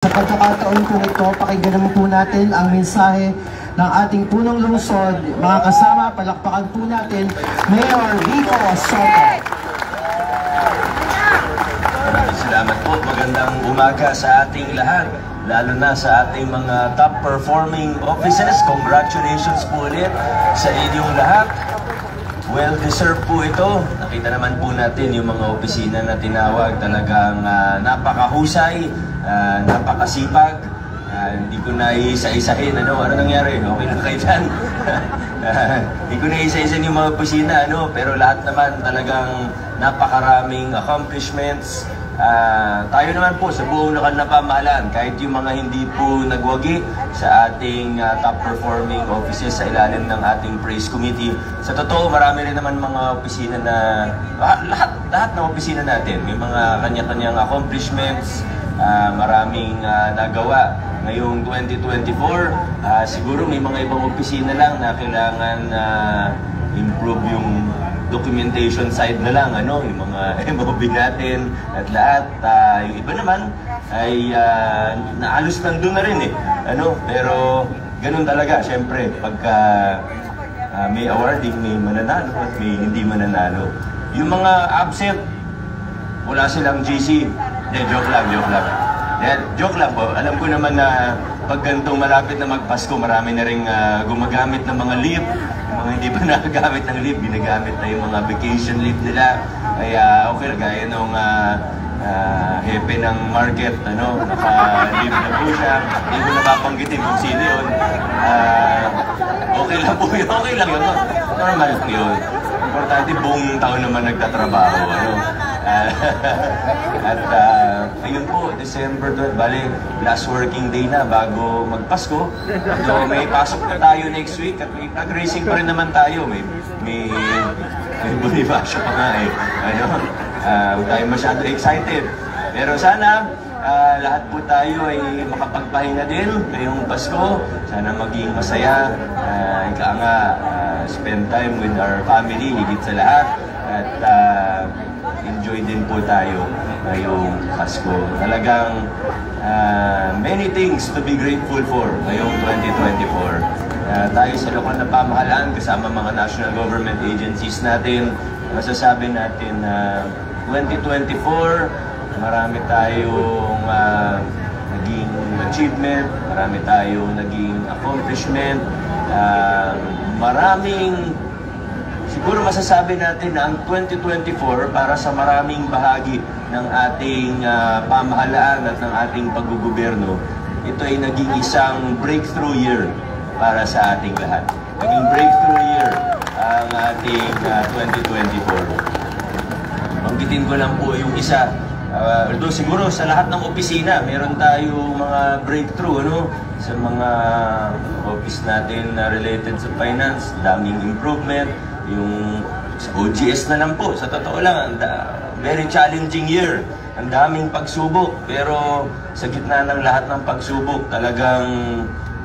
Sa pagkakataon po ito, pakinggan naman po natin ang mensahe ng ating punong lungsod. Mga kasama, palakpakan po natin, Mayor Vico Soto. Maraming salamat po. Magandang umaga sa ating lahat, lalo na sa ating mga top performing offices. Congratulations po ulit sa inyong lahat. Well-deserved po ito. Nakita naman po natin yung mga opisina na tinawag, talagang napakahusay, napakasipag. Hindi ko na isa-isahin. Ano nangyari? Okay lang kayo dyan? Hindi ko na isa-isahin yung mga opisina, pero lahat naman talagang napakaraming accomplishments. Tayo naman po sa buong lokal na pamahalaan, kahit yung mga hindi po nagwagi sa ating top performing offices sa ilalim ng ating praise committee. Sa totoo, marami rin naman mga opisina na, lahat ng opisina natin, may mga kanya-kanyang accomplishments, maraming nagawa. Ngayong 2024, siguro may mga ibang opisina lang na kailangan improve yung documentation side na lang, yung mga MOB natin at lahat. Yung iba naman ay naalos nandun na rin pero ganun talaga, syempre, pagka may awarding, may mananalo at may hindi mananalo. Yung mga absent, wala silang GC. Joke lang. Joke lang po. Alam ko naman na pag ganitong malapit na magpasko, marami na rin gumagamit ng mga leave. Yung mga hindi pa nagagamit ng leave, ginagamit na yung mga vacation leave nila. Kaya okay, gaya nung hepe ng market, naka-leave na po siya. Hindi ko napapanggitin kung sino yun. Okay lang po yun. Okay lang yun. Normal lang yun. Importante, buong taon naman nagtatrabaho. At ayun po, December 12, bali, last working day na bago magpasko. So may pasok na tayo next week at may tag-racing pa rin naman tayo. May Bonifacio pa nga huwag tayo masyado excited. Pero sana lahat po tayo ay makapagpahinga din ngayong Pasko. Sana maging masaya. Spend time with our family, higit sa lahat. At enjoy din po tayo ngayong Pasko. Talagang many things to be grateful for ngayong 2024. Tayo sa lokal na pamahalaan kasama mga national government agencies natin, masasabi natin na 2024, marami tayong naging achievement, marami tayong naging accomplishment, siguro masasabi natin na ang 2024 para sa maraming bahagi ng ating pamahalaan at ng ating paggugobyerno, ito ay naging isang breakthrough year para sa ating lahat. Naging breakthrough year ang ating 2024. Banggitin ko lang po yung isa. Although siguro sa lahat ng opisina, meron tayong mga breakthrough, sa mga office natin na related sa finance, daming improvement. Yung sa OGS na lang po, sa totoo lang, very challenging year. Ang daming pagsubok, pero sa gitna ng lahat ng pagsubok, talagang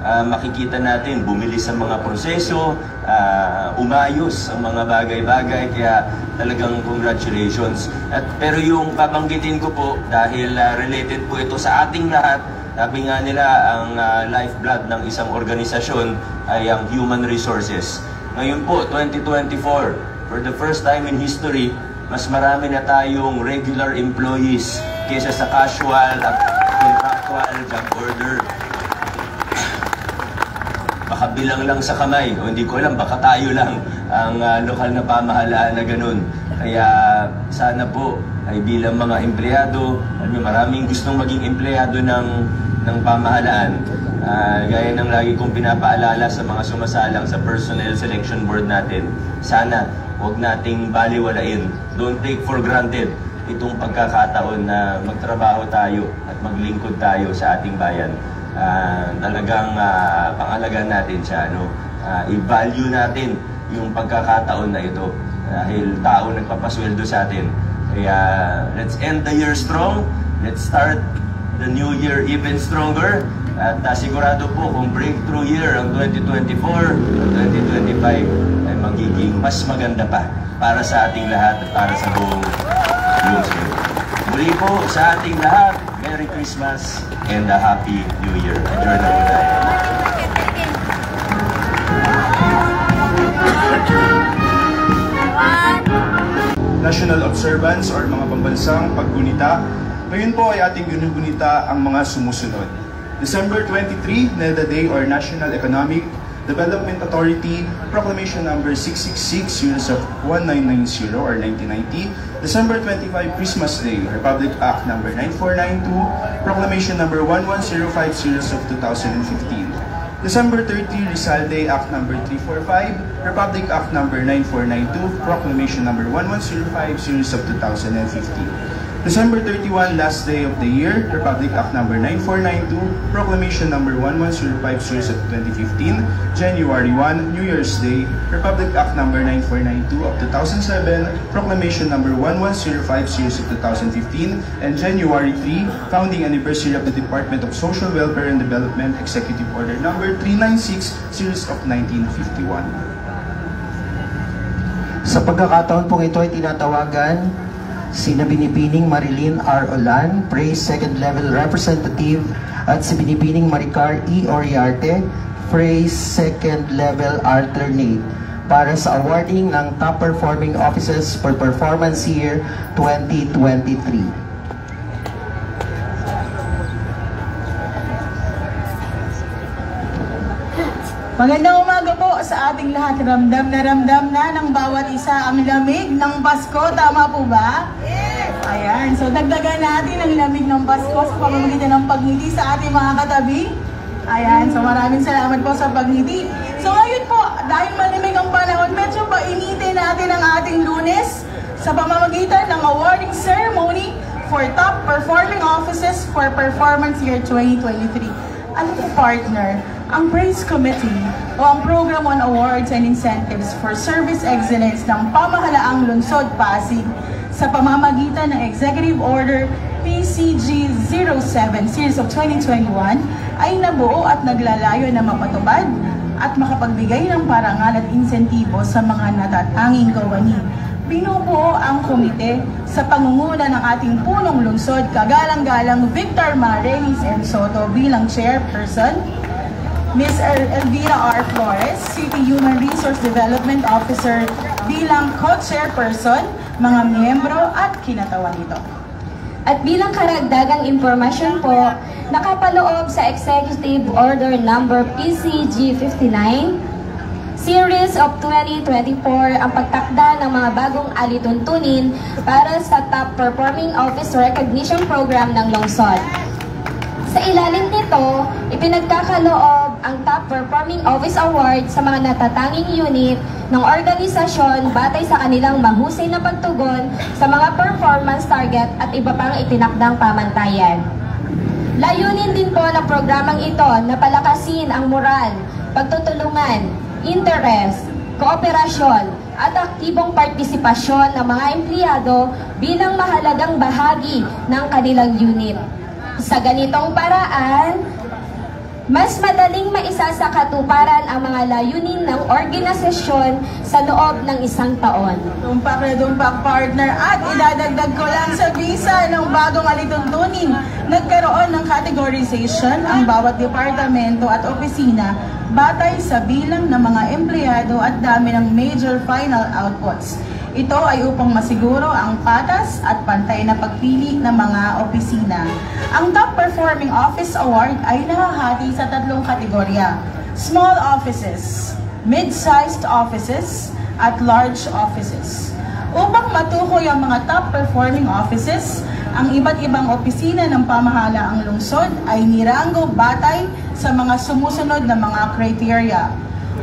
makikita natin, bumilis ang mga proseso, umayos ang mga bagay-bagay, kaya talagang congratulations. Pero yung babanggitin ko po, dahil related po ito sa ating lahat, sabi nga nila, ang lifeblood ng isang organisasyon ay ang human resources. Ngayon po, 2024, for the first time in history, mas marami na tayong regular employees kaysa sa casual at contractual job order. Baka bilang lang sa kamay, o hindi ko alam, baka tayo lang ang lokal na pamahalaan na ganun. Kaya sana po ay bilang mga empleyado, maraming gustong maging empleyado ng pamahalaan. Gaya ng lagi kong pinapaalala sa mga sumasalang sa personnel selection board natin, sana huwag nating baliwalain. Don't take for granted itong pagkakataon na magtrabaho tayo at maglingkod tayo sa ating bayan. Talagang pangalagaan natin siya. I-value natin yung pagkakataon na ito dahil tao nagpapasweldo sa atin. Kaya let's end the year strong. Let's start the new year even stronger. At sigurado po kung breakthrough year ang 2024 at 2025 ay magiging mas maganda pa para sa ating lahat at para sa buong lungsod. Muli po sa ating lahat, Merry Christmas. Christmas and a Happy New Year. Enjoy na po tayo. National observance or mga pambansang paggunita. Ngayon po ay ating ginugunita ang mga sumusunod. December 23, NEDA Day or National Economic Development Authority, Proclamation Number 666, Series of 1990 or 1990. December 25, Christmas Day, Republic Act Number 9492, Proclamation Number 1105, Series of 2015. December 30, Rizal Day, Act Number 345, Republic Act Number 9492, Proclamation Number 1105, Series of 2015. December 31, last day of the year, Republic Act Number 9492, Proclamation Number 1105, Series of 2015. January 1, New Year's Day, Republic Act Number 9492 of 2007, Proclamation Number 1105, Series of 2015. And January 3, Founding Anniversary of the Department of Social Welfare and Development, Executive Order Number 396, Series of 1951. Sa pagkakataon pong ito ay tinatawagan sina Binibining Marilyn R. Olan, Praise Second Level Representative, at si Binibining Maricar E. Oriarte, Praise Second Level Alternate, para sa awarding ng Top Performing Offices for Performance Year 2023. Magandang umaga po sa ating lahat. Ramdam na ng bawat isa ang lamig ng Pasko. Tama po ba? Yes! Ayan. So dagdagan natin ang lamig ng Pasko sa pamamagitan ng pagngiti sa ating mga katabi. Ayan. So maraming salamat po sa pagngiti. So ngayon po, dahil malamig ang panahon, medyo painitin natin ang ating Lunes sa pamamagitan ng awarding ceremony for Top Performing Offices for Performance Year 2023. Ano po, partner? Ang Praise Committee o ang Program on Awards and Incentives for Service Excellence ng Pamahalaang Lungsod Pasig sa pamamagitan ng Executive Order PCG 07 Series of 2021 ay nabuo at naglalayo na mapatupad at makapagbigay ng parangal at insentibo sa mga natatanging gawani. Binubuo ang komite sa pangunguna ng ating punong lungsod, kagalang-galang Victor Marenis and Soto bilang chairperson, Ms. Elvira R. Flores, City Human Resource Development Officer bilang co-chairperson, mga miyembro at kinatawan nito. At bilang karagdagang impormasyon po, nakapaloob sa Executive Order Number PCG 59, Series of 2024 ang pagtakda ng mga bagong alituntunin para sa Top Performing Office Recognition Program ng lungsod. Sa ilalim nito, ipinagkakaloob ang Top Performing Office Award sa mga natatanging unit ng organisasyon batay sa kanilang mahusay na pagtugon sa mga performance target at iba pang itinakdang pamantayan. Layunin din po ng programang ito na palakasin ang moral, pagtutulungan, interes, kooperasyon at aktibong partisipasyon ng mga empleyado bilang mahalagang bahagi ng kanilang unit. Sa ganitong paraan, mas madaling maisasakatuparan ang mga layunin ng organisasyon sa loob ng isang taon. Dumpak na dumpak, partner, at idadagdag ko lang sa visa ng bagong alituntunin. Nagkaroon ng categorization ang bawat departamento at opisina batay sa bilang ng mga empleyado at dami ng major final outputs. Ito ay upang masiguro ang patas at pantay na pagpili ng mga opisina. Ang Top Performing Office Award ay nahahati sa tatlong kategorya: Small Offices, Mid-sized Offices, at Large Offices. Upang matukoy ang mga top performing offices, ang iba't ibang opisina ng pamahalaang lungsod ay niranggo batay sa mga sumusunod na mga criteria.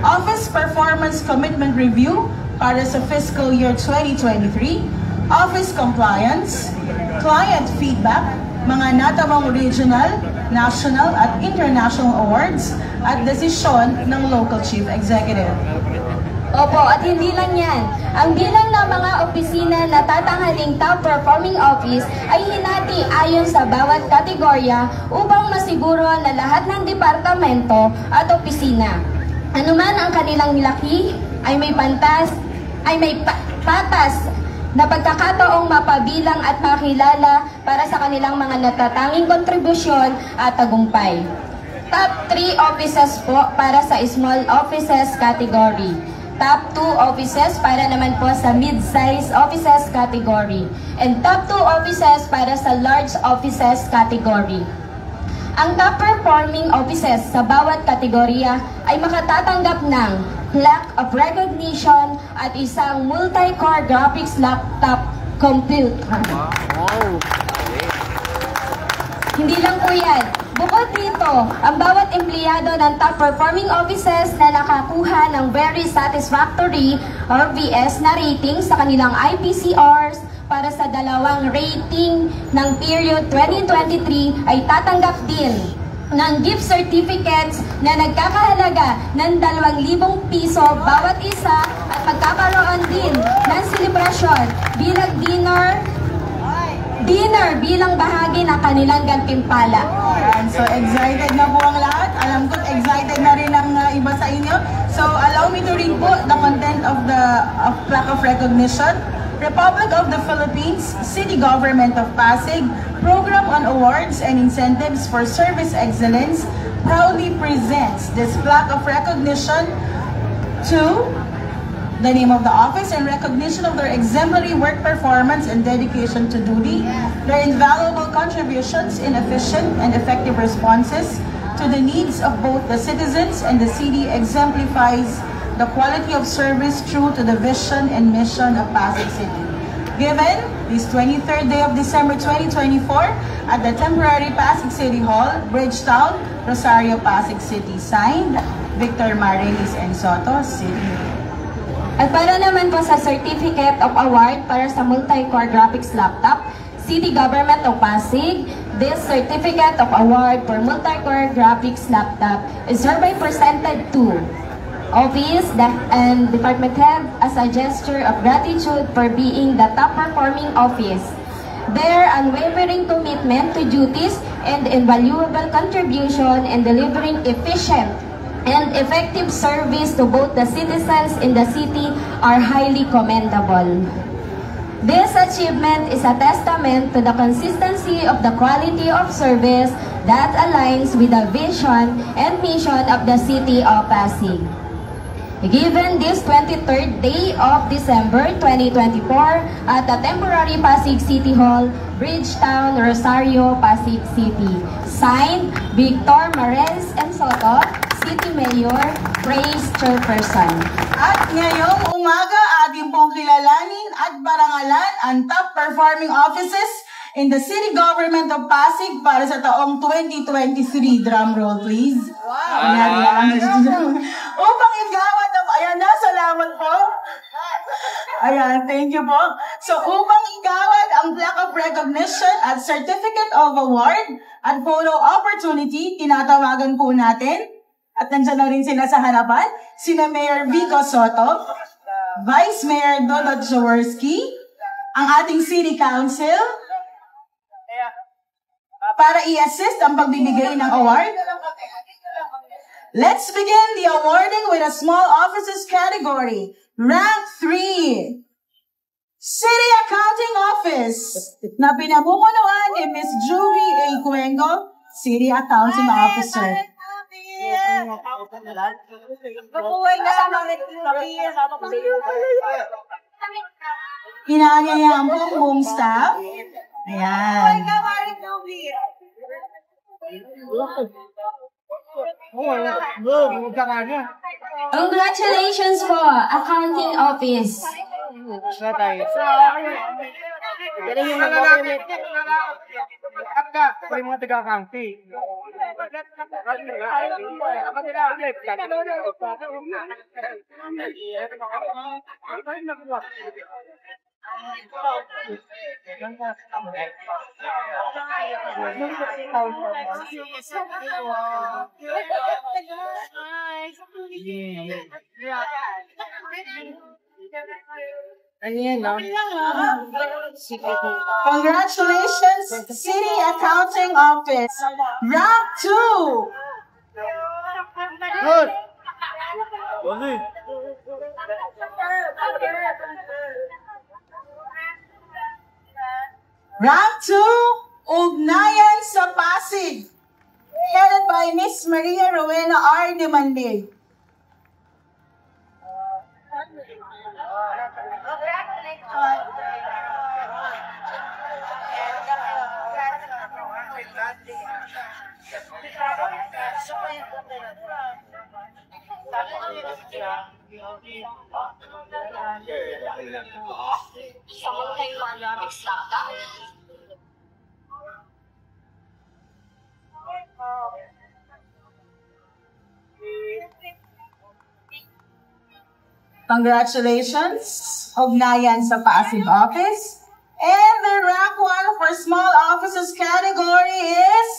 Office Performance Commitment Review para sa fiscal year 2023, office compliance, client feedback, mga natamang regional, national at international awards, at desisyon ng local chief executive. Opo, at hindi lang yan. Ang bilang ng mga opisina na tatanghaling top performing office ay hinati ayon sa bawat kategorya upang masiguro na lahat ng departamento at opisina, anuman ang kanilang laki, ay may patas na pagkakataong mapabilang at makilala para sa kanilang mga natatanging kontribusyon at tagumpay. Top 3 offices po para sa small offices category. Top 2 offices para naman po sa mid-size offices category. And top 2 offices para sa large offices category. Ang top performing offices sa bawat kategorya ay makatatanggap ng plaque of recognition at isang multi-core graphics laptop computer. Hindi lang po yan. Bukod dito, ang bawat empleyado ng top performing offices na nakakuha ng very satisfactory or VS na rating sa kanilang IPCRs para sa dalawang rating ng period 2023 ay tatanggap din ng gift certificates na nagkakahalaga ng 2,000 piso bawat isa at magkakaroon din ng selebrasyon bilang dinner bilang bahagi ng kanilang gantimpala. So excited na po ang lahat. Alam ko excited na rin ang iba sa inyo. So allow me to read po the content of the plaque of recognition. Republic of the Philippines, City Government of Pasig, Program on Awards and Incentives for Service Excellence proudly presents this plaque of recognition to the name of the office in recognition of their exemplary work performance and dedication to duty, their invaluable contributions in efficient and effective responses to the needs of both the citizens and the city exemplifies the quality of service true to the vision and mission of Pasig City. Given this 23rd day of December 2024 at the temporary Pasig City Hall, Bridgetown, Rosario, Pasig City. Signed, Victor Marilis and Soto, City Mayor. At para naman po sa Certificate of Award para sa multi-core graphics laptop, City Government of Pasig, this Certificate of Award for multi-core graphics laptop is hereby presented to Office and Department Head as a gesture of gratitude for being the top performing office. Their unwavering commitment to duties and invaluable contribution in delivering efficient and effective service to both the citizens in the city are highly commendable. This achievement is a testament to the consistency of the quality of service that aligns with the vision and mission of the city of Pasig. Given this 23rd day of December 2024 at the temporary Pasig City Hall, Bridgetown, Rosario, Pasig City. Signed, Victor Mares and Soto, City Mayor, Praise Chairperson. At ngayong umaga, ating pong kilalanin at parangalan ang top performing offices in the City Government of Pasig para sa taong 2023. Drum roll, please. Wow! Upang igawad na, ayan na, salamat po. Ayan, thank you po. So, upang igawad ang plaque of recognition at certificate of award at photo opportunity, tinatawagan po natin, at nandiyan na rin sila sa harapan, sina Mayor Vico Soto, Vice Mayor Dodot Jaworski, ang ating City Council, para i-assist ang pagbibigay ng award. Let's begin the awarding with a small offices category. Rank 3. City Accounting Office na pinamumunuan ni Ms. Juvie A. Cuengo, City Accounting Officer. Inaanyayahan po ang buong staff. Ayan. Congratulations po, Accounting Office. Congratulations, City Accounting Office. Rank 2. Good. Rank 2, Ugnayan sa Pasig, headed by Miss Maria Rowena R. Demandig. Congratulations, Ugnayan sa Pasig Office. And the rank 1 for small offices category is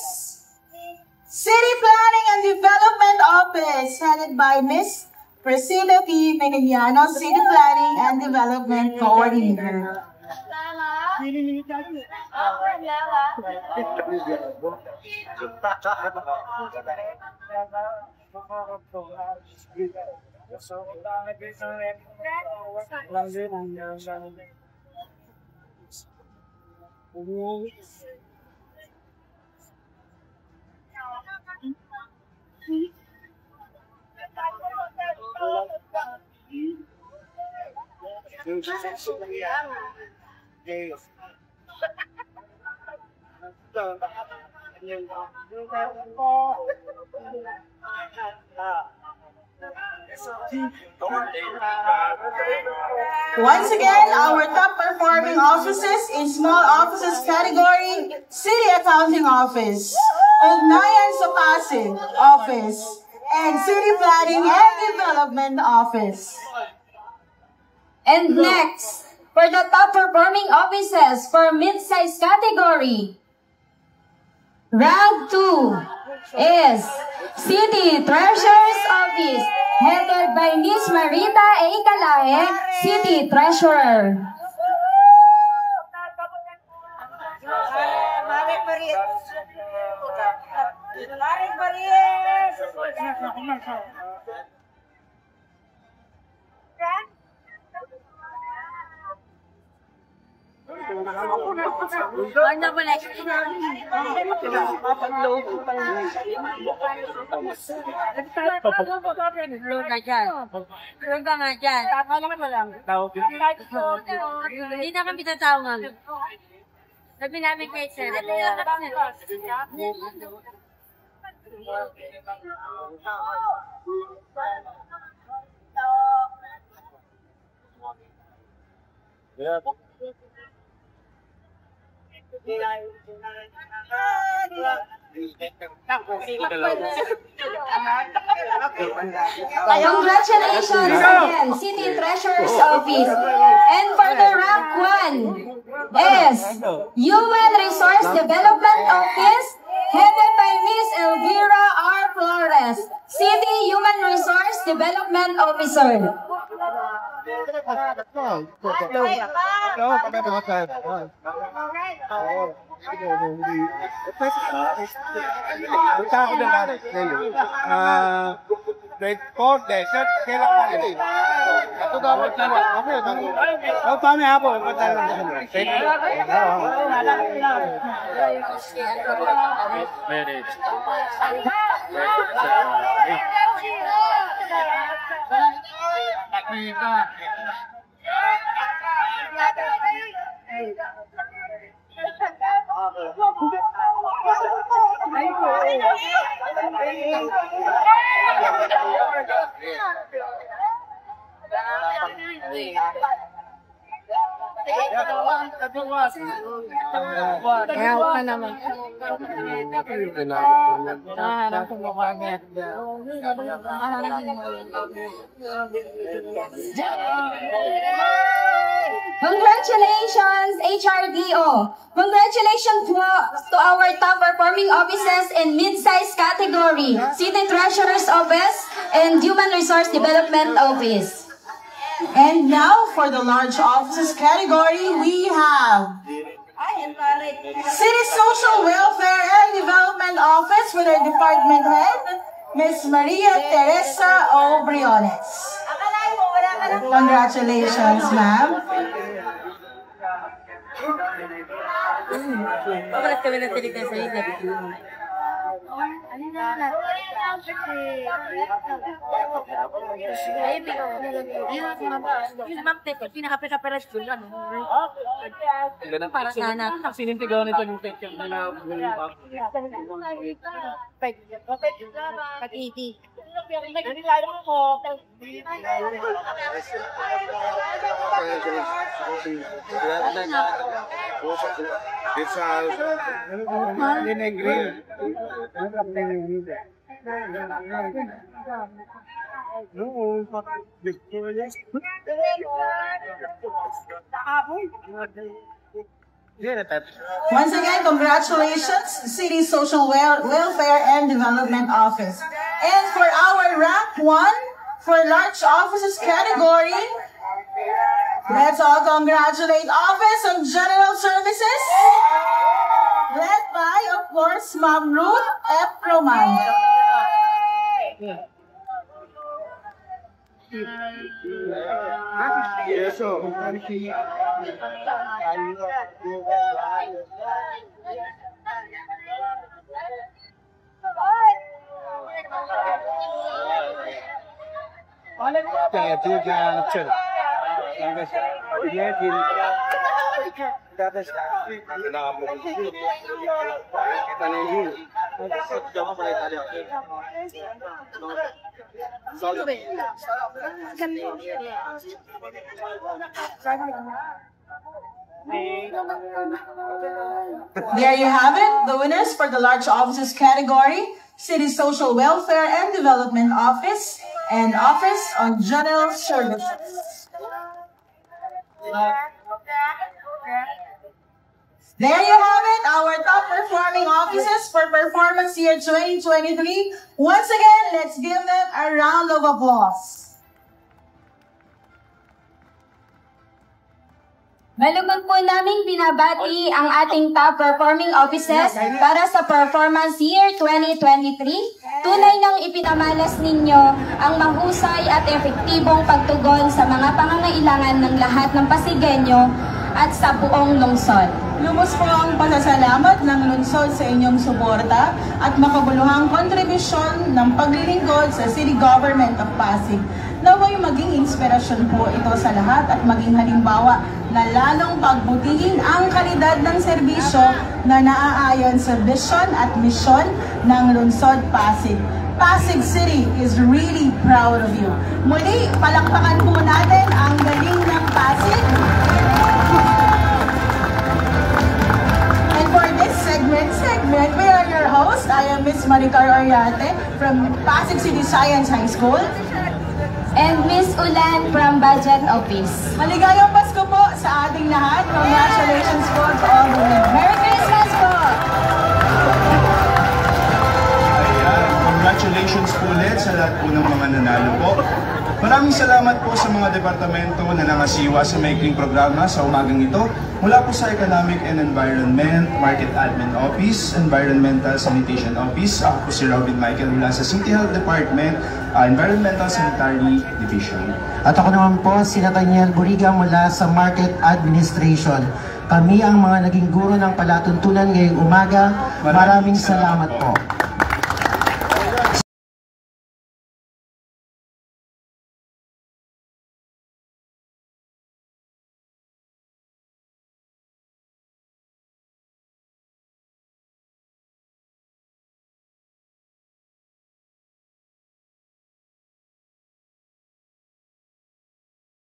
City Planning and Development Office, headed by Miss Priscilla P. Menigliano, City Planning and Development Coordinator. Once again, our top performing offices in small offices category, City Accounting Office, Ugnayan sa Pasig Office, and City Planning and Development Office. And next, for the top performing offices for mid-size category, rank 2 is City Treasurer's Office, headed by Miss Marita A. Calae, City Treasurer. Hindi na kami tatawag. Sabi namin kay Sir. Congratulations again, City Treasurer's Office. And for the rank 1 is Human Resource Development Office, headed by Miss Elvira R. Flores, City Human Resource Development Officer. Grade 4, desert, kailangan natin. Ito dapat lang. Okay, okay. Paano hapon? Congratulations, HRDO! Congratulations to our top performing offices in mid-size category, City Treasurer's Office and Human Resource Development Office. And now for the large offices category, we have City Social Welfare and Development Office with our department head, Ms. Maria Teresa O. Briones. Congratulations, ma'am. Pagkakas kami ng tinig na sa inyo. Ayun, yung ma'am Teko, pinaka-peras ko lang. Para sa anak. Sinintigaw nito yung picture na Pag-80. Once again, congratulations, City Social Welfare and Development Office. And for our rank 1 for large offices category, let's all congratulate Office of General Services, led by, of course, Ma'am Ruth F. Roman. There you have it, the winners for the large offices category, City Social Welfare and Development Office and Office of General Services. There you have it, our top performing offices for performance year 2023. Once again, let's give them a round of applause. Malugod po naming binabati ang ating top performing offices para sa performance year 2023. Tunay nang ipinamalas ninyo ang mahusay at epektibong pagtugon sa mga pangangailangan ng lahat ng Pasigueño at sa buong lungsod. Lubos po ang pasasalamat ng lungsod sa inyong suporta at makabuluhang kontribusyon ng paglilingkod sa City Government of Pasig. Naway maging inspirasyon po ito sa lahat at maging halimbawa na lalong pagbutihin ang kalidad ng serbisyo na naaayon sa vision at misyon ng lungsod Pasig. Pasig City is really proud of you. Muli, palakpakan po natin ang galing ng Pasig. And for this segment, we are your host. I am Miss Maricar Oriate from Pasig City Science High School. And Miss Ulan from Budget Office. Maligayang Pasko po sa ating lahat. Congratulations po to all the winners. Merry Christmas po! Ayan, congratulations po ulit sa lahat po ng mga nanalo po. Maraming salamat po sa mga departamento na nangasiwa sa maikling programa sa umagang ito. Mula po sa Economic and Environment, Market Admin Office, Environmental Sanitation Office. Ako po si Robin Michael mula sa City Health Department, Environmental Sanitary Division. At ako naman po, si Nathaniel Buriga mula sa Market Administration. Kami ang mga naging guro ng palatuntunan ngayong umaga. Maraming salamat po.